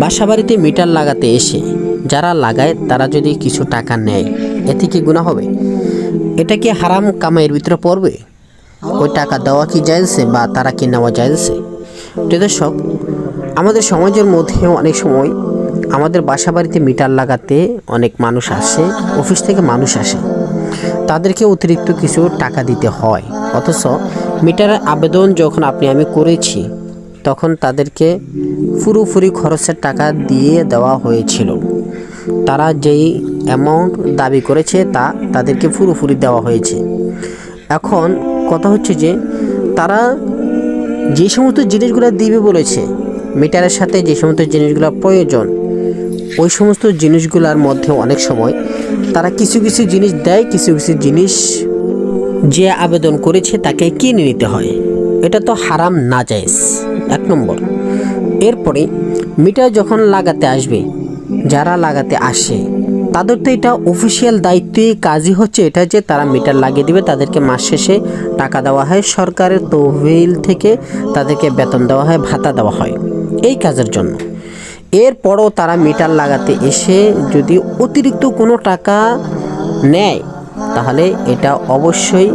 বাসাবাড়িতে metre লাগাতে এসে যারা লাগায় তারা যদি কিছু টাকা নেয়, এতে কি গুনাহ হবে? এটা কি হারাম কামাইয়ের ভিতরে পড়বে? ওই টাকা দেওয়া কি জায়েজে বা তারা কি নেওয়া জায়েজে? দর্শক, আমাদের সমাজের মধ্যেও অনেক সময় আমাদের বাসাবাড়িতে মিটার লাগাতে অনেক মানুষ আসে, অফিস থেকে মানুষ আসে, তাদেরকে অতিরিক্ত কিছু টাকা দিতে হয়। অথচ মিটারের আবেদন যখন আমি করেছি, তখন তাদেরকে পুরোপুরি খরচের টাকা দিয়ে দেওয়া হয়েছিল। তারা যেই অ্যামাউন্ট দাবি করেছে তা তাদেরকে পুরোপুরি দেওয়া হয়েছে। এখন কথা হচ্ছে যে তারা যে সমস্ত জিনিসগুলো দিবে বলেছে, মিটারের সাথে যে সমস্ত জিনিসগুলো প্রয়োজন, ওই সমস্ত জিনিসগুলোর মধ্যে অনেক সময় তারা কিছু কিছু জিনিস দেয়, কিছু কিছু জিনিস যে আবেদন করেছে তাকে কিনে নিতে হয়। এটা তো হারাম নাজায়েজ, 1 নম্বর। এরপরে মিটার যখন লাগাতে আসবে, যারা লাগাতে আসে তাদের তো এটা অফিসিয়াল দায়িত্বই, কাজই হচ্ছে এটা যে তারা মিটার লাগিয়ে দিবে। তাদেরকে মাস শেষে টাকা দেওয়া হয়, সরকারের তহবিল থেকে তাদেরকে বেতন দেওয়া হয়, ভাতা দেওয়া হয় এই কাজের জন্য। এরপরও তারা মিটার লাগাতে এসে যদি অতিরিক্ত কোনো টাকা নেয়, তাহলে এটা অবশ্যই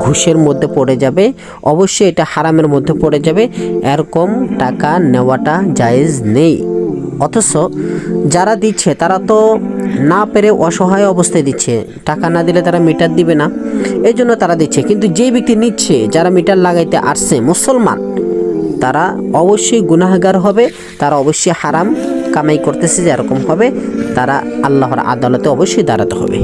ঘুষের মধ্যে পড়ে যাবে, অবশ্যই এটা হারামের মধ্যে পড়ে যাবে। এরকম টাকা নেওয়াটা জায়েজ নেই। অথচ যারা দিচ্ছে তারা তো না পেরে অসহায় অবস্থায় দিচ্ছে, টাকা না দিলে তারা মিটার দিবে না, এই জন্য তারা দিচ্ছে। কিন্তু যে ব্যক্তি নিচ্ছে, যারা মিটার লাগাইতে আসছে মুসলমান, তারা অবশ্যই গুনাহগার হবে, তারা অবশ্যই হারাম কামাই করতেছে, যেরকম হবে তারা আল্লাহর আদালতে অবশ্যই দাঁড়াতে হবে।